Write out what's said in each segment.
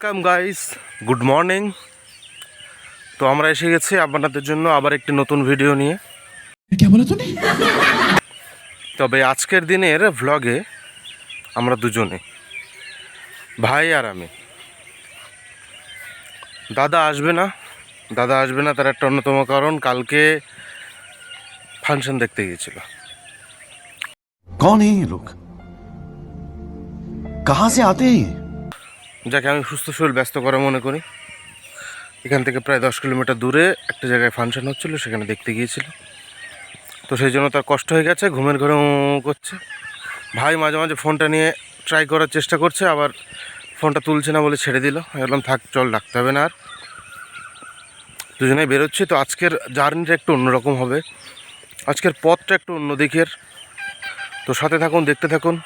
Welcome guys, good morning. তো আমরা এসে গেছি আপনাদের জন্য আবার একটি নতুন ভিডিও নিয়ে। তবে আজকের দিনের ভ্লগে আমরা দুজনে, ভাই আর আমি। দাদা আসবে না, তার একটা অন্যতম কারণ, কালকে ফাংশন দেখতে গিয়েছিল। कौन है ये लोग? कहां से आते हैं? যাকে আমি সুস্থ শরীর ব্যস্ত করে মনে করি। এখান থেকে প্রায় 10 কিলোমিটার দূরে একটা জায়গায় ফাংশন হচ্ছিল, সেখানে দেখতে গিয়েছিল। তো সেই জন্য তার কষ্ট হয়ে গেছে, ঘুমের ঘরে করছে। ভাই মাঝে মাঝে ফোনটা নিয়ে ট্রাই করার চেষ্টা করছে, আবার ফোনটা তুলছে না বলে ছেড়ে দিল। বললাম থাক, চল, ডাকতে হবে না আর। দুজনেই বেরোচ্ছি। তো আজকের জার্নিটা একটু অন্যরকম হবে, আজকের পথটা একটু অন্য দিকের। তো সাথে থাকুন, দেখতে থাকুন।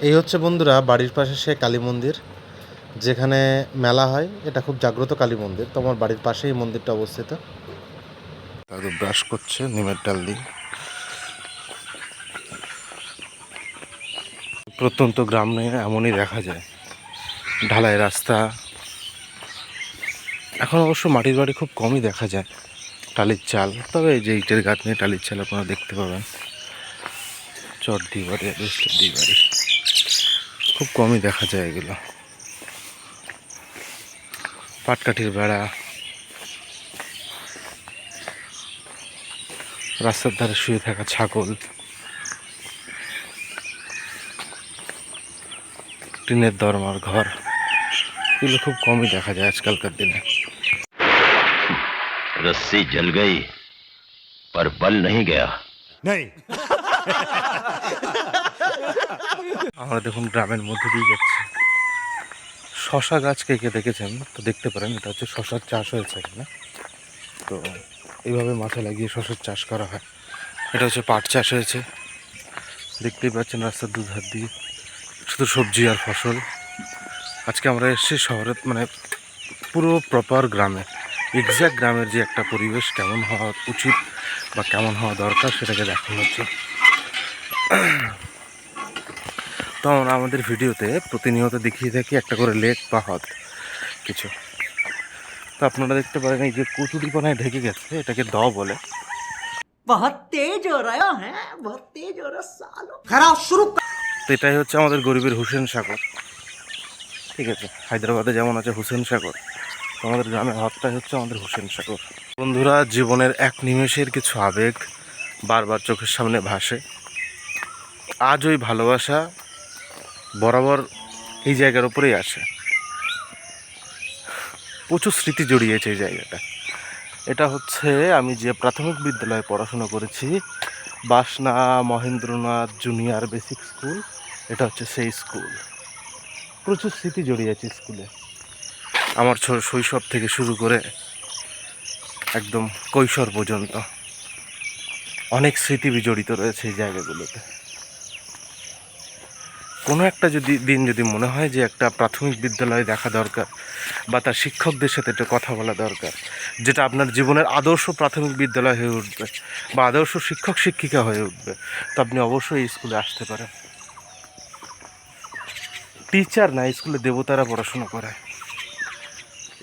এই হচ্ছে বন্ধুরা বাড়ির পাশে সে কালী মন্দির, যেখানে মেলা হয়। এটা খুব জাগ্রত কালী মন্দির। তো আমার বাড়ির পাশেই এই মন্দিরটা অবস্থিত। তাকে ব্রাশ করছে নিমের ডাল দিয়ে। প্রত্যন্ত গ্রামে এমনই দেখা যায়, ঢালাই রাস্তা। এখন অবশ্য মাটির বাড়ি খুব কমই দেখা যায়, টালির চাল। তবে এই যে ইটের গাঁথ নিয়ে টালির চাল আপনারা দেখতে পাবেন। চট দিয়ে বাড়ি, রেস্টের দিয়ে বাড়ি খুব কমই দেখা যায় এগুলো। পাটকাঠির বেড়া, রাস্তার ধারে শুয়ে থাকা ছাগল, টিনের দরমার ঘর, এগুলো খুব কমই দেখা যায় আজকালকার দিনে। रस्सी जल गई पर बल नहीं गया। नहीं। আমরা দেখুন গ্রামের মধ্যে দিয়ে যাচ্ছি। শশা গাছ কে কে দেখেছেন তো দেখতে পারেন, এটা হচ্ছে শশার চাষ হয়েছে এখানে। তো এইভাবে মাথা লাগিয়ে শশার চাষ করা হয়। এটা হচ্ছে পাট চাষ হয়েছে, দেখতেই পাচ্ছেন রাস্তার দুধার দিয়ে শুধু সবজি আর ফসল। আজকে আমরা এসেছি শহরে, মানে পুরো প্রপার গ্রামে, এক্স্যাক্ট গ্রামের যে একটা পরিবেশ কেমন হওয়া উচিত বা কেমন হওয়া দরকার সেটাকে দেখানোর জন্য। তো আমরা আমাদের ভিডিওতে প্রতিনিয়ত দেখিয়ে থাকি একটা করে লেক বা হ্রদ কিছু। তো আপনারা দেখতে পারেন এই যে কচুরিপানায় ঢেকে গেছে, এটাকে দ বলে। बहुत तेज हो रहा है, बहुत तेज हो रहा सालो खराब शुरू। তো এটাই হচ্ছে আমাদের গরিবের হুসেন সাগর। ঠিক আছে, হায়দ্রাবাদে যেমন আছে হুসেন সাগর, তো আমাদের গ্রামের হ্রদটাই হচ্ছে আমাদের হুসেন সাগর। বন্ধুরা, জীবনের এক নিমেষের কিছু আবেগ বারবার চোখের সামনে ভাসে। আজ ওই ভালোবাসা বরাবর এই জায়গার উপরেই আসে। প্রচুর স্মৃতি জড়িয়েছে এই জায়গাটা। এটা হচ্ছে আমি যে প্রাথমিক বিদ্যালয়ে পড়াশোনা করেছি, বাসনা মহেন্দ্রনাথ জুনিয়র বেসিক স্কুল। এটা হচ্ছে সেই স্কুল। প্রচুর স্মৃতি জড়িয়েছে স্কুলে, আমার শৈশব থেকে শুরু করে একদম কৈশোর পর্যন্ত অনেক স্মৃতি জড়িত রয়েছে এই জায়গাগুলোতে। কোনো একটা দিন যদি মনে হয় যে একটা প্রাথমিক বিদ্যালয় দেখা দরকার, বা তার শিক্ষকদের সাথে একটা কথা বলা দরকার, যেটা আপনার জীবনের আদর্শ প্রাথমিক বিদ্যালয় হয়ে উঠবে বা আদর্শ শিক্ষক শিক্ষিকা হয়ে উঠবে, তো আপনি অবশ্যই এই স্কুলে আসতে পারেন। টিচার না, স্কুলে দেবতারা পড়াশোনা করায়।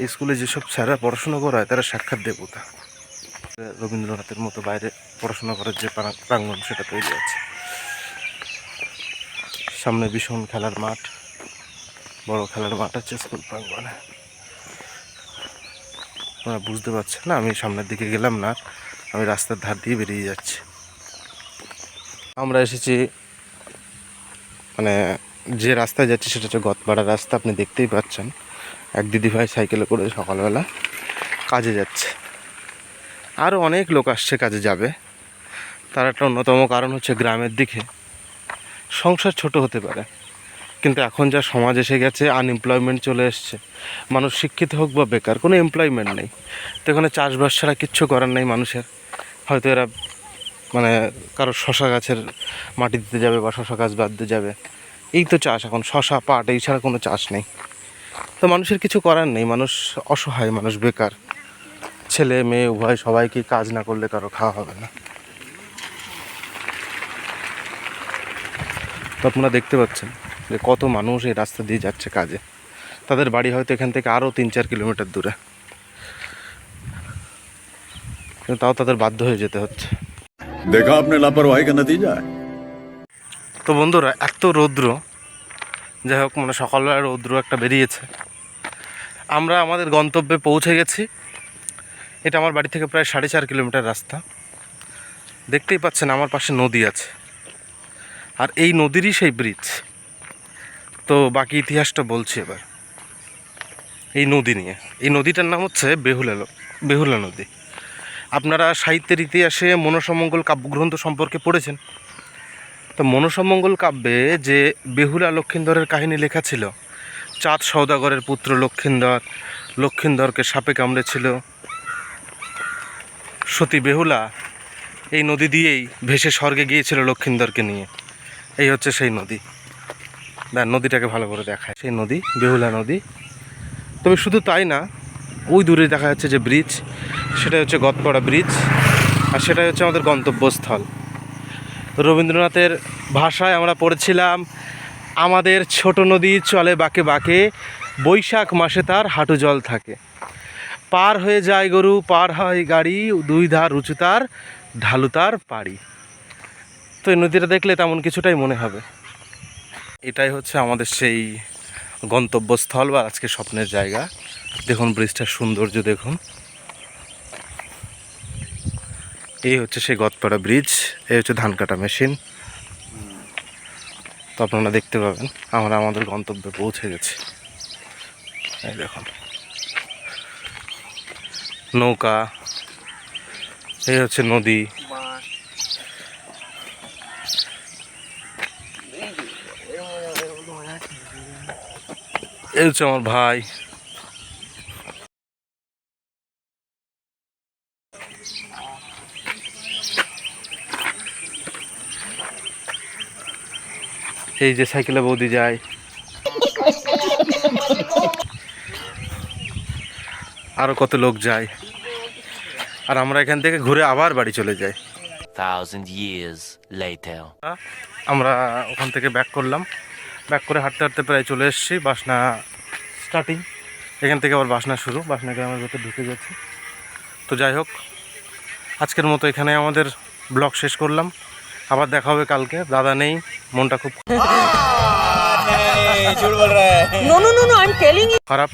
এই স্কুলে যেসব স্যাররা পড়াশোনা করায় তারা সাক্ষাৎ দেবতা। রবীন্দ্রনাথের মতো বাইরে পড়াশোনা করার যে প্রাঙ্গণ সেটা তৈরি আছে। সামনে ভীষণ খেলার মাঠ, বড় খেলার মাঠ আছে স্কুল প্রাঙ্গণে। আপনারা বুঝতে পারছেন না, আমি সামনের দিকে গেলাম না, আমি রাস্তার ধার দিয়ে বেরিয়ে যাচ্ছি। আমরা এসেছি, মানে যে রাস্তায় যাচ্ছি সেটা হচ্ছে গতপাড়া রাস্তা। আপনি দেখতেই পাচ্ছেন এক দিদিভাই সাইকেলে করে সকালবেলা কাজে যাচ্ছে। আরও অনেক লোক আসছে কাজে যাবে। তার একটা অন্যতম কারণ হচ্ছে গ্রামের দিকে সংসার ছোট হতে পারে, কিন্তু এখন যা সমাজ এসে গেছে, আনএমপ্লয়মেন্ট চলে এসছে। মানুষ শিক্ষিত হোক বা বেকার, কোনো এমপ্লয়মেন্ট নেই। তো এখানে চাষবাস ছাড়া কিচ্ছু করার নেই মানুষের। হয়তো এরা মানে কারো শশা গাছের মাটি দিতে যাবে বা শশা গাছ বাঁধতে যাবে, এই তো চাষ। এখন শশা পাট এই ছাড়া কোনো চাষ নেই। তো মানুষের কিছু করার নেই, মানুষ অসহায়, মানুষ বেকার। ছেলে মেয়ে উভয়, সবাইকে কাজ না করলে কারো খাওয়া হবে না। তো আপনারা দেখতে পাচ্ছেন যে কত মানুষ এই রাস্তা দিয়ে যাচ্ছে কাজে। তাদের বাড়ি হয়তো এখান থেকে আরও 3-4 কিলোমিটার দূরে, কিন্তু তাও তাদের বাধ্য হয়ে যেতে হচ্ছে। देखा आपने लापरवाही का नतीजा है। তো বন্ধুরা, এত রৌদ্র, যাই হোক মানে সকালবেলা রৌদ্র একটা বেরিয়েছে। আমরা আমাদের গন্তব্যে পৌঁছে গেছি। এটা আমার বাড়ি থেকে প্রায় 4.5 কিলোমিটার রাস্তা। দেখতেই পাচ্ছেন আমার পাশে নদী আছে, আর এই নদীরই সেই ব্রিজ। তো বাকি ইতিহাসটা বলছি এবার এই নদী নিয়ে। এই নদীটার নাম হচ্ছে বেহুলা নদী। আপনারা সাহিত্যের ইতিহাসে মনসামঙ্গল কাব্যগ্রন্থ সম্পর্কে পড়েছেন। তো মনসামঙ্গল কাব্যে যে বেহুলা লক্ষিন্দরের কাহিনী লেখা ছিল, চাঁদ সওদাগরের পুত্র লক্ষিন্দরকে সাপে কামড়েছিল, সতী বেহুলা এই নদী দিয়েই ভেসে স্বর্গে গিয়েছিল লক্ষিন্দরকে নিয়ে। এই হচ্ছে সেই নদী। নদীটাকে ভালো করে দেখায়, সেই নদী বেহুলা নদী। তবে শুধু তাই না, ওই দূরে দেখা যাচ্ছে যে ব্রিজ, সেটা হচ্ছে গতপাড়া ব্রিজ, আর সেটাই হচ্ছে আমাদের গন্তব্যস্থল। রবীন্দ্রনাথের ভাষায় আমরা পড়েছিলাম, আমাদের ছোট নদী চলে বাঁকে বাঁকে, বৈশাখ মাসে তার হাঁটু জল থাকে, পার হয়ে যায় গরু, পার হয় গাড়ি, দুই ধার উঁচু তার, ঢালু তার পাড়ি। তো এই নদীটা দেখলে তেমন কিছুটাই মনে হবে। এটাই হচ্ছে আমাদের সেই গন্তব্যস্থল বা আজকে স্বপ্নের জায়গা। দেখুন ব্রিজটার সৌন্দর্য দেখুন। এই হচ্ছে সেই গতপাড়া ব্রিজ, এই হচ্ছে ধান কাটা মেশিন। তো আপনারা দেখতে পাবেন আমরা আমাদের গন্তব্যে পৌঁছে গেছি। এই দেখুন নৌকা, এই হচ্ছে নদী। এই হচ্ছে আমার ভাই। এই যে সাইকেলে বৌদি যায়, আরো কত লোক যায়, আর আমরা এখান থেকে ঘুরে আবার বাড়ি চলে যাই। 1,000 years later. আমরা ওখান থেকে ব্যাক করলাম, ব্যাক করে হাঁটতে হাঁটতে প্রায় চলে এসেছি বাসনা স্টার্টিং। এখান থেকে আবার বাসনা শুরু, বাসনা গ্রামের ভেতরে ঢুকে গেছি। তো যাই হোক, আজকের মতো এখানে আমাদের ব্লগ শেষ করলাম। আবার দেখা হবে কালকে। দাদা নেই, মনটা খুব No, no, no, no, I'm telling you. খারাপ।